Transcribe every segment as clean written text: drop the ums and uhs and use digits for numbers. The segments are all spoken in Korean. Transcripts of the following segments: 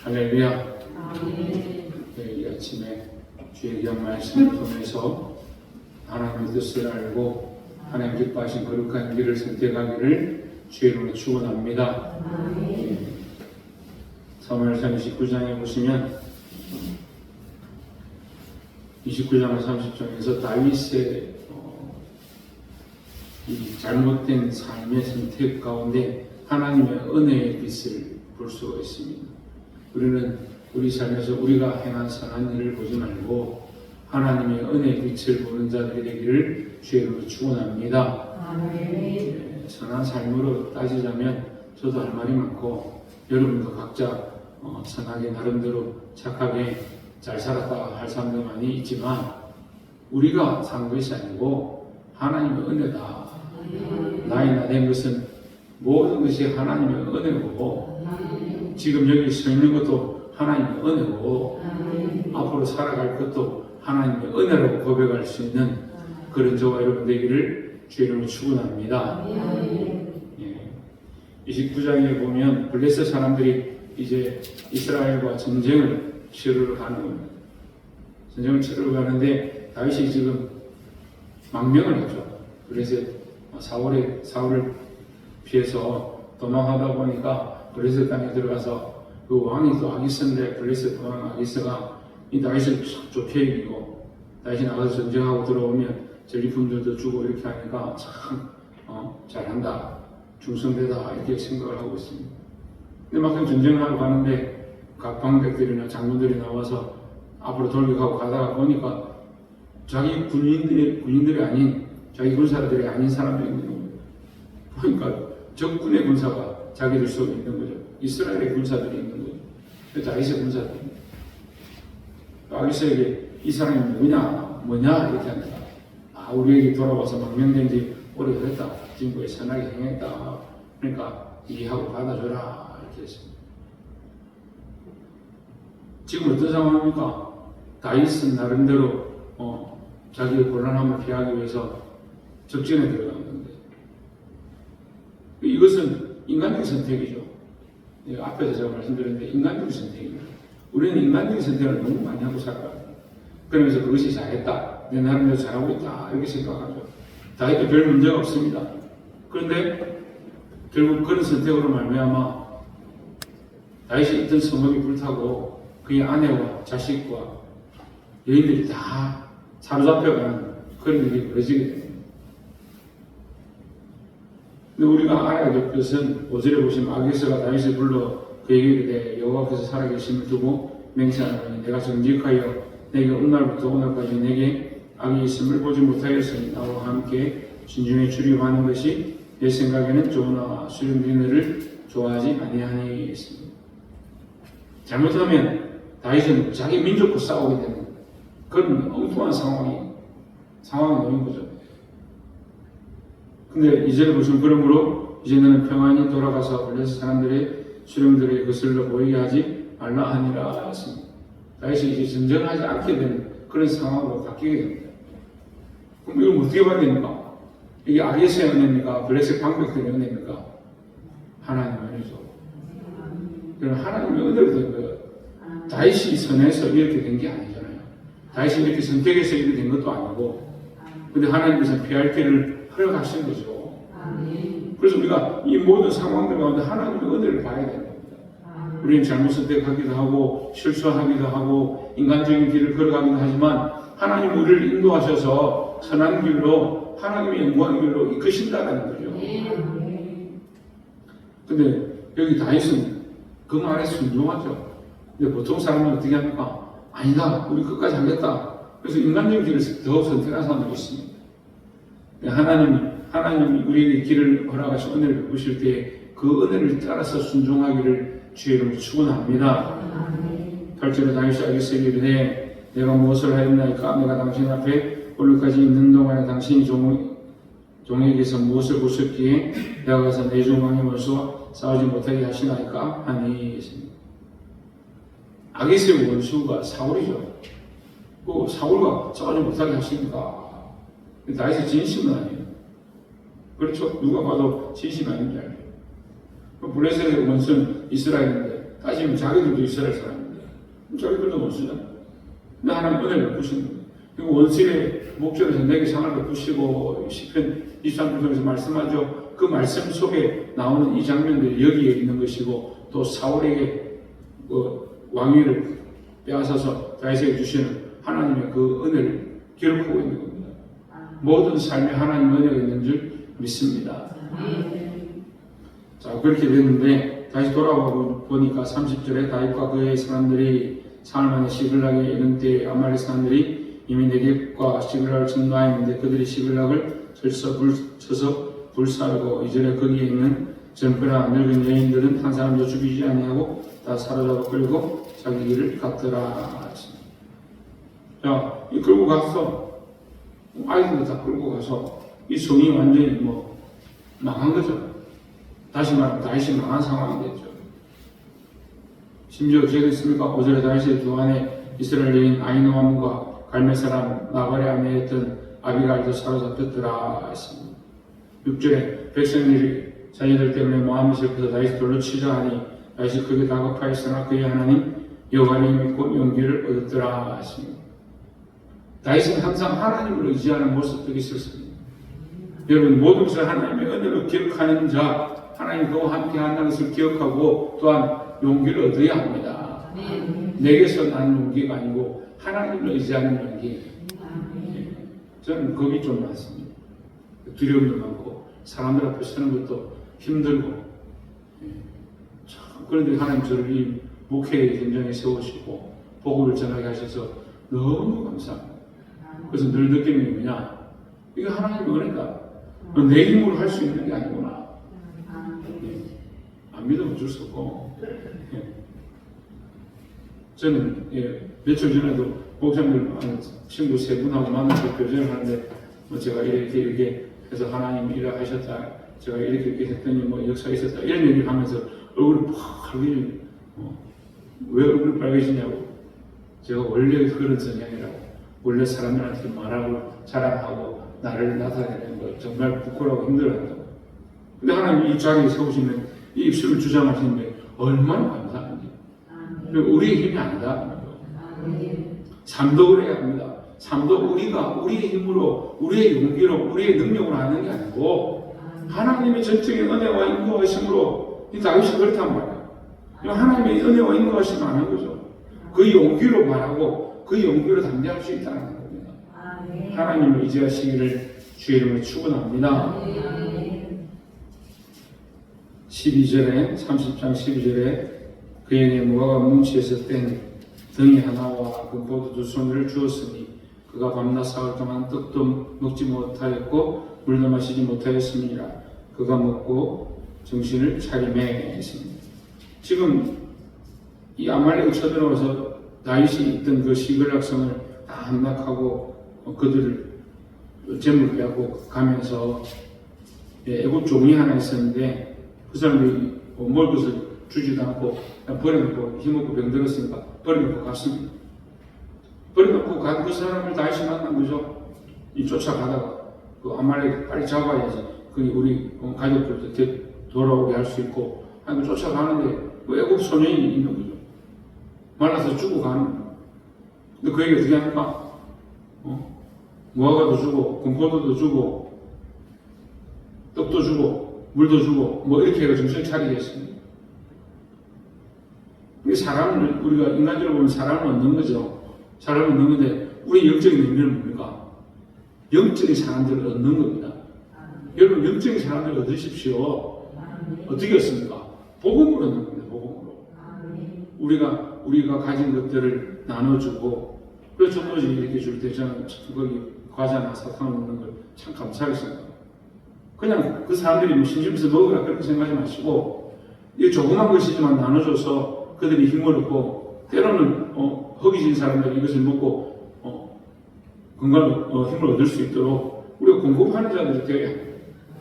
할렐루야. 이 아침에 주의 귀한 말씀을 통해서 하나님의 뜻을 알고 하나님 기뻐하신 거룩한 길을 선택하기를 주의 이름으로 축원합니다. 사무엘상 29장에 보시면 29장 30장에서 다윗의 이 잘못된 삶의 선택 가운데 하나님의 은혜의 빛을 볼 수가 있습니다. 우리는 우리 삶에서 우리가 행한 선한 일을 보지 말고 하나님의 은혜의 빛을 보는 자들이 되기를 주의 이름으로 축원합니다. 선한 삶으로 따지자면 저도 할 말이 많고 여러분도 각자 선하게 나름대로 착하게 잘 살았다 할 사람도 많이 있지만 우리가 산 것이 아니고 하나님의 은혜다. 나이 나된 것은 모든 것이 하나님의 은혜고 지금 여기 서 있는 것도 하나님의 은혜고 앞으로 살아갈 것도 하나님의 은혜라고 고백할 수 있는 그런 저와 여러분 되기를 주의 이름으로 축원합니다. 29장에 보면 블레셋 사람들이 이제 이스라엘과 전쟁을 치르러 가는 겁니다. 전쟁을 치르러 가는데 다윗이 지금 망명을 했죠. 블레셋 사울을 피해서 도망하다 보니까 블레셋 땅에 들어가서 그 왕이 또 아기스인데 블레셋 왕 아기스가 이 다윗을 좁혀 이기고 다윗이 나가서 전쟁하고 들어오면 전리품들도 주고 이렇게 하니까 참 잘한다, 충성되다 이렇게 생각을 하고 있습니다. 근데 막상 전쟁을 하러 가는데 각 방백들이나 장군들이 나와서 앞으로 돌격하고 가다가 보니까 자기 군인들이 아닌 자기 군사들이 아닌 사람들이 있는 거예요. 보니까 적군의 군사가 자기들 속에 있는 거죠. 이스라엘의 군사들이 있는 거죠. 다윗의 군사들이. 아기스에게 이 사람이 뭐냐 이렇게 합니다. 우리에게 돌아와서 망명된 지 오래됐다. 진국에 선하게 행했다. 그러니까 이해하고 받아줘라 이렇게 했습니다. 지금 어떤 상황입니까? 다윗은 나름대로 자기의 곤란함을 피하기 위해서 적진에 들어간 건데 이것은 인간적인 선택이죠. 앞에서 제가 말씀드렸는데 인간적인 선택입니다. 우리는 인간적인 선택을 너무 많이 하고 살아가요. 그러면서 그것이 잘했다, 내 나름대로 잘하고 있다 이렇게 생각하죠. 다윗도 별 문제가 없습니다. 그런데 결국 그런 선택으로 말미암아 다윗이 있던 성읍이 불타고 그의 아내와 자식과 여인들이 다 사로잡혀가는 그런 일이 벌어지게 됩니다. 근데 우리가 알아야 될 것은 5절에 보시면 아기스가 다윗을 불러 그에게 이르되 여호와께서 살아계심을 두고 맹세하노니 내가 정직하여 내게 오늘부터 오늘까지 내게 악이 있음을 보지 못하였으니 나와 함께 진중에 출입하는 것이 내 생각에는 좋으나 수령들이 너를 좋아하지 아니하니 했습니다. 잘못하면 다윗은 자기 민족과 싸우게 되는 그런 엉뚱한 상황이 놓인 거죠. 근데 이제 무슨 그러므로 이제 너는 평안히 돌아가서 블레셋 사람들의 수령들의 거슬러 보이게 하지 말라 하니라 했습니다. 다윗이 이제 전쟁하지 않게 되는 그런 상황으로 바뀌게 됩니다. 그럼 이걸 어떻게 봐야 됩니까? 이게 아기스의 은혜입니까? 블레셋 방백들의 은혜입니까? 하나님의 은혜죠. 그럼 하나님의 은혜로 된 거예요. 다윗이 선해서 이렇게 된 게 아니잖아요. 다윗이 이렇게 선택해서 이렇게 된 것도 아니고, 근데 하나님께서 피할 길을 허락하신 거죠. 그래서 우리가 이 모든 상황들 가운데 하나님의 은혜를 봐야 되는 겁니다. 우리는 잘못 선택하기도 하고 실수하기도 하고 인간적인 길을 걸어가기도 하지만 하나님 우리를 인도하셔서 선한 길로 하나님의 영광의 길로 이끄신다는 거죠. 근데 여기 다윗은 그 말에 순종하죠. 근데 보통 사람은 어떻게 합니까? 아니다, 우리 끝까지 하겠다. 그래서 인간적인 길을 더 선택한 사람도 있습니다. 하나님이 우리에게 길을 허락하신 은혜를 베푸실 때 그 은혜를 따라서 순종하기를 주의 이름으로 축원합니다. 8절에 다윗이 아기스에게 이르되 내가 무엇을 하였나이까? 내가 당신 앞에 오늘까지 있는 동안에 당신이 종에게서 무엇을 보셨기에 내가 가서 내 종 왕의 원수와 싸우지 못하게 하시나이까? 하니 아기스의 원수가 사울이죠. 그 사울과 싸우지 못하게 하십니까? 다윗의 진심은 아니에요. 그렇죠? 누가 봐도 진심이 아닌 줄 알죠. 블레셋의 원수는 이스라엘인데 따지면 자기들도 이스라엘 사람인데 자기들도 원수잖아. 근데 하나님 은혜를 베푸시는 거예요. 그리고 원수의 목전에서 내게 상을 베푸시고 시편 23편에서 말씀하죠. 그 말씀 속에 나오는 이 장면들이 여기에 있는 것이고 또 사울에게 왕위를 빼앗아서 다윗에게 주시는 하나님의 그 은혜를 기록하고 있는 겁니다. 모든 삶에 하나님 은혜가 있는 줄 믿습니다. 자, 그렇게 됐는데 다시 돌아와 보니까 30절에 다윗과 그의 사람들이 사흘 만에 시글락에 이른 때에 아말렉 사람들이 이미 네겝과 시글락을 점거하였는데 그들이 시글락을 쳐서 불살고 이전에 거기에 있는 젊거나 늙은 여인들은 한 사람도 죽이지 아니하고 다 사로잡아 끌고 자기 길을 갔더라. 자, 이 끌고 가서 아이들도 다 끌고 가서 이 성이 완전히 망한 거죠. 다시 말하면 다윗이 망한 상황이 됐죠. 심지어 어떻게 됐습니까? 5절에 다윗의 두 아내 이스라엘 여인 아히노암과 갈멜 사람 나발의 아내였던 아비갈도 사로잡혔더라 했습니다. 6절에 백성들이 자녀들 때문에 마음이 슬퍼서 다윗이 돌로 치자 하니 다윗이 크게 다급하였으나 그의 하나님 여호와를 믿고 용기를 얻었더라 했습니다. 다윗은 항상 하나님을 의지하는 모습들이 있었습니다. 여러분 모든 것을 하나님의 은혜로 기억하는 자, 하나님 그와 함께 한다는 것을 기억하고 또한 용기를 얻어야 합니다. 내게서 나는 용기가 아니고 하나님을 의지하는 용기. 저는 겁이 좀 많습니다. 두려움도 많고 사람들 앞에 서는 것도 힘들고 그런데 하나님 저를 이 목회의 현장에 세우시고 복음을 전하게 하셔서 너무 감사합니다. 그래서 늘 느끼는 게 뭐냐, 이게 하나님의 은혜다. 내 힘으로 할 수 있는 게 아니구나. 안 믿으면 어쩔 수 없고. 저는 며칠 전에도 목사님들 친구 세 분하고 만나서 교제를 하는데 제가 이렇게 해서 하나님 일을 하셨다, 제가 이렇게 했더니 역사가 있었다 이런 얘기를 하면서 얼굴이 팍 하길래 왜 얼굴이 빨개지냐고. 제가 원래 그런 성향이라고. 원래 사람들한테 말하고 자랑하고 나를 나타내는 거 정말 부끄러워 힘들어한다고. 근데 하나님 이 자리에 세우시면 이 입술을 주장하시는데 얼마나 감사한지. 우리의 힘이 아니다. 삶도 그래야 합니다. 삶도 우리가 우리의 힘으로, 우리의 용기로, 우리의 능력으로 하는 게 아니고 하나님의 전적인 은혜와 인도하심으로 이 다윗이 그렇단 말이에요. 하나님의 은혜와 인도하심을 하는 거죠. 그 용기로 말하고 그 용기로 담대할 수 있다는 겁니다. 하나님을 의지하시기를 주의 이름으로 축원합니다. 12절에 30장 12절에 그에게 무화과 뭉치에서 뗀 등이 하나와 그 보드 두 손을 주었으니 그가 밤낮 사흘 동안 떡도 먹지 못하였고 물도 마시지 못하였음이니라. 그가 먹고 정신을 차리매 했습니다. 지금 이 아말렉이 쳐들어와서 다윗이 있던 그 시글락성을 다 함락하고 그들을 재물 빼앗고 가면서 애국 종이 하나 있었는데 그 사람들이 먹을 것을 주지도 않고 그냥 버려놓고 힘없고 병들었으니까 버려놓고 갔습니다. 버려놓고 간 그 사람을 다윗이 만난 거죠. 이 쫓아가다가 그 아말렉 빨리 잡아야지 그 우리 가족들도 돌아오게 할 수 있고 하고 쫓아가는데 그 애국 소년이 있는 거죠. 말라서 주고 가는 거예요. 근데 그 얘기 어떻게 합니까? 무화과도 주고 금포도도 주고 떡도 주고 물도 주고 이렇게 해서 정신 차리게 했습니다. 사람을 우리가 인간적으로 보면 사람을 얻는 거죠. 사람을 얻는 건데 우리 영적인 의미는 뭡니까? 영적인 사람들을 얻는 겁니다. 여러분 영적인 사람들을 얻으십시오. 어떻게 얻습니까? 복음으로 얻는 겁니다. 복음으로. 우리가 가진 것들을 나눠주고 그래서 전도지 이렇게 줄 때 저는 거기 과자나 사탕을 먹는 걸 참 감사했습니다. 그냥 그 사람들이 심심해서 먹으라 그렇게 생각하지 마시고 이 조그만 것이지만 나눠줘서 그들이 힘을 얻고 때로는 허기진 사람들이 이것을 먹고 건강 힘을 얻을 수 있도록 우리가 공급하는 자들이 되어야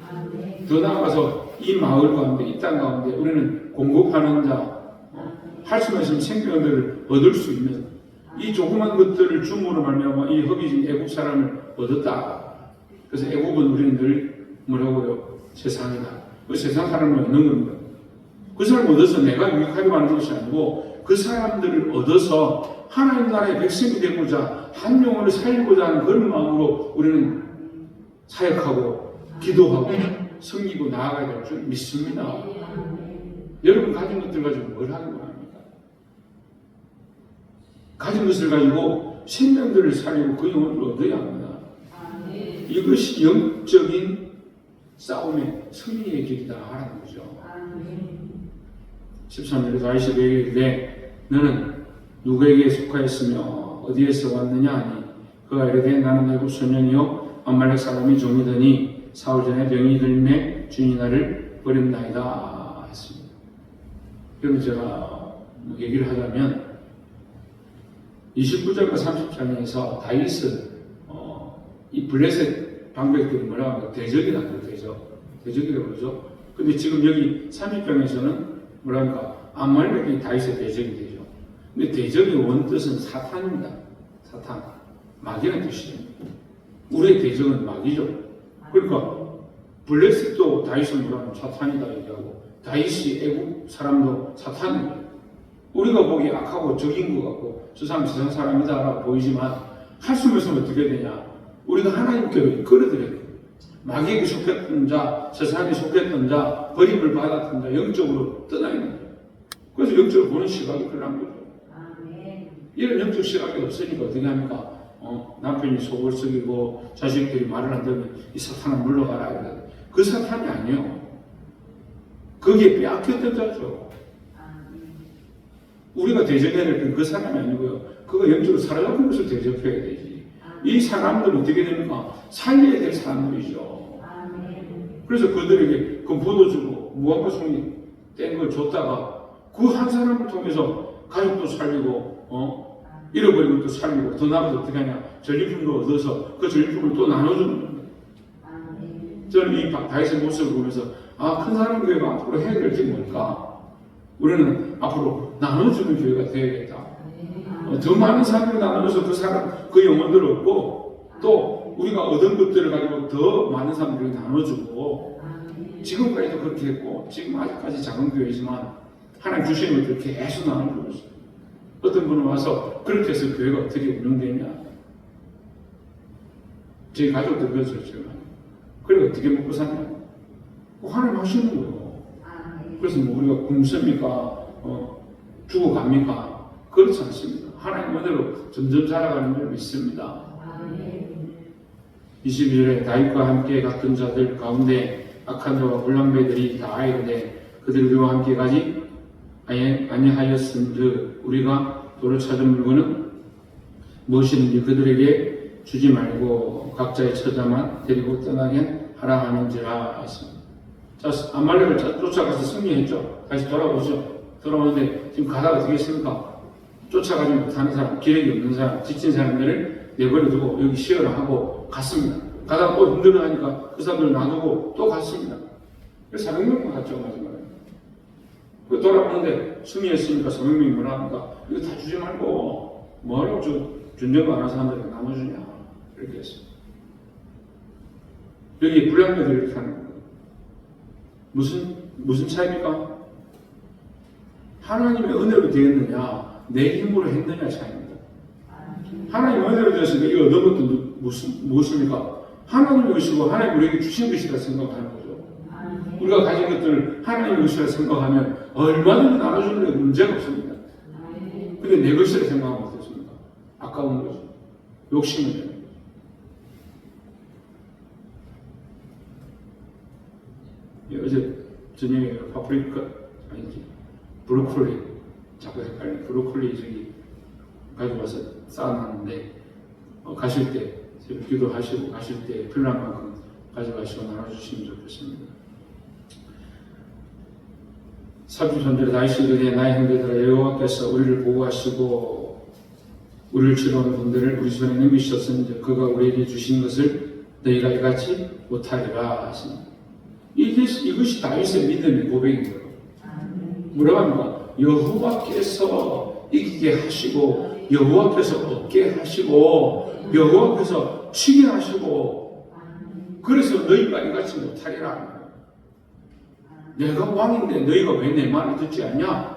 합니다. 더 나아가서 이 마을 가운데 이 땅 가운데 우리는 공급하는 자 할 수만 있으면 생명들을 얻을 수 있는 이 조그만 것들을 줌으로 말미암아 이 허기진 애국 사람을 얻었다. 그래서 애국은 우리는 늘 뭐라고요? 세상이다. 그 세상 사람을 얻는 겁니다. 그 사람 얻어서 내가 유익하려고 하는 것이 아니고 그 사람들을 얻어서 하나님 나라의 백성이 되고자 한 영혼을 살리고자 하는 그런 마음으로 우리는 사역하고 기도하고 섬기고 나아가야 될 줄 믿습니다. 여러분 가진 것들 가지고 뭘 하는 겁니까? 가진 것을 가지고 생명들을 살리고 그 영혼을 얻어야 합니다. 이것이 영적인 싸움의 승리의 길이다 하라는 거죠. 13절에 다윗이 그에게 이르되 너는 누구에게 속하였으며 어디에서 왔느냐 하니 그가 이르되 나는 애굽 소년이요 아말렉 사람이 종이더니 사흘 전에 병이 들매 주인이 나를 버렸나이다 했습니다. 그럼 제가 얘기를 하자면 29절과 30장에서 다윗은 이 블레셋 방백들이 뭐라고 하면 대적이다 그러죠. 대적이라고 그러죠. 근데 지금 여기 30장에서는 뭐랄까 아말렉이 다윗의 대적이 되죠. 근데 대적의 원뜻은 사탄입니다. 사탄, 마귀라는 뜻이죠. 우리의 대적은 마귀죠. 그러니까 블레셋도 다윗을 뭐라면 사탄이다 얘기하고 다윗이 애국 사람도 사탄입니다. 우리가 보기 악하고 적인 것 같고 저 사람 세상 사람이다라고 보이지만 한숨을 쉬면 어떻게 되냐? 우리가 하나님께로 이끌어들여야 돼요. 마귀에게 속했던 자, 세상에 속했던 자, 버림을 받았던 자, 영적으로 떠나 있는 거예요. 그래서 영적으로 보는 시각이 그런 거죠. 이런 영적 시각이 없으니까 어떻게 합니까? 남편이 속을 썩이고 자식들이 말을 안 들으면 이 사탄아 물러가라 이러거든. 그 사탄이 아니에요. 거기에 빼앗겼던 자죠. 우리가 대적해야 될 건 그 사람이 아니고요. 그가 영적으로 살아가는 것을 대적해야 되지. 이 사람들은 어떻게 됩니까? 살려야 될 사람들이죠. 그래서 그들에게 금포도 주고 무화과 송이 뗀 걸 줬다가 그 한 사람을 통해서 가족도 살리고 잃어버린 것도 살리고 더 나아가서 어떻게 하냐? 전리품도 얻어서 그 전리품을 또 나눠주는 겁니다. 저는 이 다윗의 모습을 보면서 큰 사람 교회가 앞으로 해야 될 게 뭘까? 우리는 앞으로 나눠주는 교회가 되어야겠다. 더 많은 사람을 나눠서 그 영혼들을 얻고 또 우리가 얻은 것들을 가지고 더 많은 사람들에게 나눠주고 지금까지도 그렇게 했고 지금 아직까지 작은 교회지만 하나님 주시는 것들을 계속 나눠주고 있어요. 어떤 분은 와서 그렇게 해서 교회가 어떻게 운영되냐? 저희 가족들 그랬었죠. 그래 어떻게 먹고 사냐? 하나님 하시는 거예요. 그래서 뭐 우리가 굶습니까? 죽어갑니까? 그렇지 않습니다. 하나님 은혜로 점점 자라가는 줄 믿습니다. 22절에 다윗과 함께 갔던 자들 가운데 악한 자와 불량배들이 다 이르되 그들과 함께 가지 아니하였은즉 우리가 도로 찾은 물건은 무엇이든지 그들에게 주지 말고 각자의 처자만 데리고 떠나게 하라 하는지라 했습니다. 자, 아말렉을 쫓아가서 승리했죠. 다시 돌아오죠. 돌아오는데 지금 가다가 어떻게 했습니까? 쫓아가지 못하는 사람, 기력이 없는 사람, 지친 사람들을 내버려두고 여기 쉬어라 하고 갔습니다. 가다가 또 힘들어하니까 그 사람들을 놔두고 또 갔습니다. 그래서 400명만 갔죠, 마지막에. 돌아오는데 승리했으니까 400명이 뭐라 합니까? 이거 다 주지 말고 뭐라고 준정 안 한 사람들에게 나눠주냐. 이렇게 했습니다. 여기 불량배들이 이렇게 하는 거예요. 무슨 차이입니까? 하나님의 은혜로 되었느냐, 내 힘으로 했느냐 차이입니다. 하나님의 은혜로 되었으니까 이거 얻은 것도 무엇입니까? 하나님의 것이고 하나님 우리에게 주신 것이라 생각하는 거죠. 우리가 가진 것들을 하나님의 것이라 생각하면 얼마든지 나눠주는 데 문제가 없습니다. 근데 내 것이라 생각하면 어떻습니까? 아까운 거죠. 욕심을 내는 거죠. 어제 저녁에 파프리카 아니지 브로콜리 자꾸 헷갈려. 브로콜리 저기 가져와서 쌓아놨는데 가실 때 기도하시고 가실 때 필요한 만큼 가져가시고 나눠주시면 좋겠습니다. 33절에 다윗이 이르되 나의 형제들아 여호와께서 우리를 보호하시고 우리를 치료하는 분들을 우리 손에 넘기셨으니 그가 우리에게 주신 것을 너희가 이같이 못하리라 하십니다. 이것이 다윗의 믿음의 고백인 거예요. 뭐라고 합니까? 여호와께서 이기게 하시고 여호와께서 얻게 하시고 여호와께서 치게 하시고 그래서 너희가 이같이 못하리라. 내가 왕인데 너희가 왜 내 말을 듣지 않냐?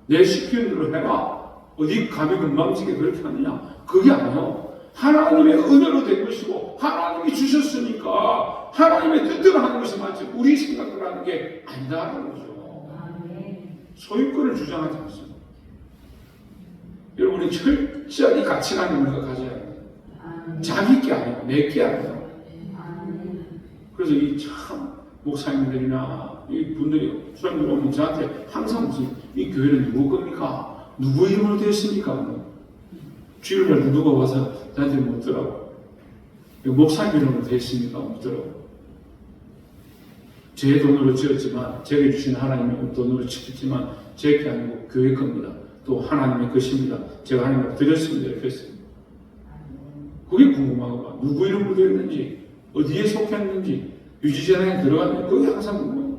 내 시키는 대로 해라. 어디 감히 건방지게 그렇게 하느냐? 그게 아니에요. 하나님의 은혜로 된 것이고 하나님이 주셨으니까 하나님의 뜻대로 하는 것이 맞지 우리 생각을 하는 게 아니다라는 거죠. 소유권을 주장하지 않습니다. 여러분이 철저히 가치관을 우리가 가져야 합니다. 자기 게 아니고 내 게 아니에요. 그래서 이 참 목사님들이나 이 분들이 수장들 오면 저한테 항상 무슨 이 교회는 누구 겁니까? 누구 이름으로 되었습니까? 주일날 누가 와서 저한테 묻더라고. 목사님 이름으로 되었습니까? 묻더라고. 제 돈으로 지었지만 제게 주신 하나님의 돈으로 지었지만 제 게 아니고 교회 겁니다. 또 하나님의 것입니다. 제가 하나님께 드렸습니다. 이렇게 했습니다. 그게 궁금하고 누구 이름으로 되었는지 어디에 속했는지 유지재단에 들어갔는지 그게 항상 궁금해요.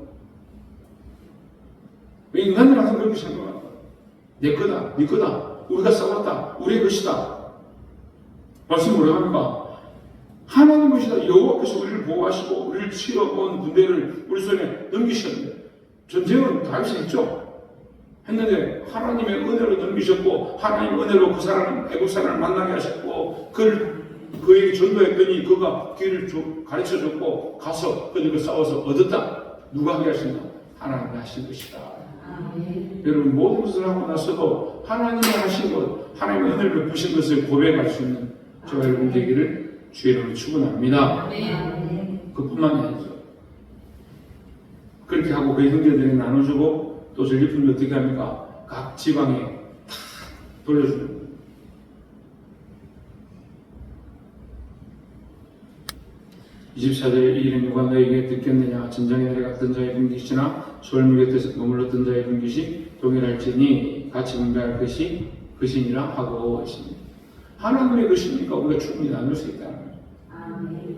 인간들은 항상 그렇게 생각합니다. 내 거다, 네 거다, 우리가 싸웠다, 우리의 것이다. 말씀 뭐라고 합니까? 하나님 것이다. 여호와께서 우리를 보호하시고 우리를 치러온 군대를 우리 손에 넘기셨는데 전쟁은 다윗이 했죠. 했는데 하나님의 은혜로 넘기셨고 하나님의 은혜로 그 사람 애국 사람을 만나게 하셨고 그에게 전도했더니 그가 길을 가르쳐줬고 가서 그들과 싸워서 얻었다. 누가 하게 하신다? 하나님이 하신 것이다. 여러분 모든 것을 하고 나서도 하나님이 하신 것, 하나님의 은혜를 베푸신 것을 고백할 수 있는 저와 여러분 되기를 주의 이름으로 축원합니다. 그뿐만이 아니죠. 그렇게 하고 그 형제들에게 나눠주고 또 전리품이 어떻게 합니까? 각 지방에 다 돌려주는 거예요. 24절에 이 일은 누가 너에게 듣겠느냐? 전장에 내려갔던 자의 분깃이나 솔물 곁에서 머물렀던 자의 분깃이 동일할지니 같이 분배할 것이 것이니라 하고 있습니다. 하나님의 것이니까 우리가 충분히 나눌 수 있다는 거예요.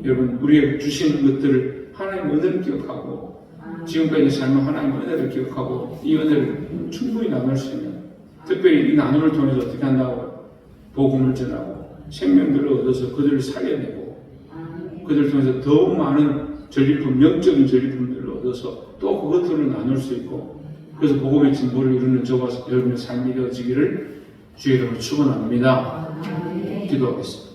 여러분 우리에게 주신 것들을 하나님의 은혜를 기억하고 지금까지 삶은 하나님의 은혜를 기억하고 이 은혜를 충분히 나눌 수 있는 특별히 이 나눔을 통해서 어떻게 한다고 복음을 전하고 생명들을 얻어서 그들을 살려내고 그들을 통해서 더욱 많은 전리품, 영적인 전리품들을 얻어서 또 그것들을 나눌 수 있고 그래서 복음의 진보를 이루는 저와 여러분의 삶이 되어지기를 주의 이름으로 축원합니다. 기도하겠습니다.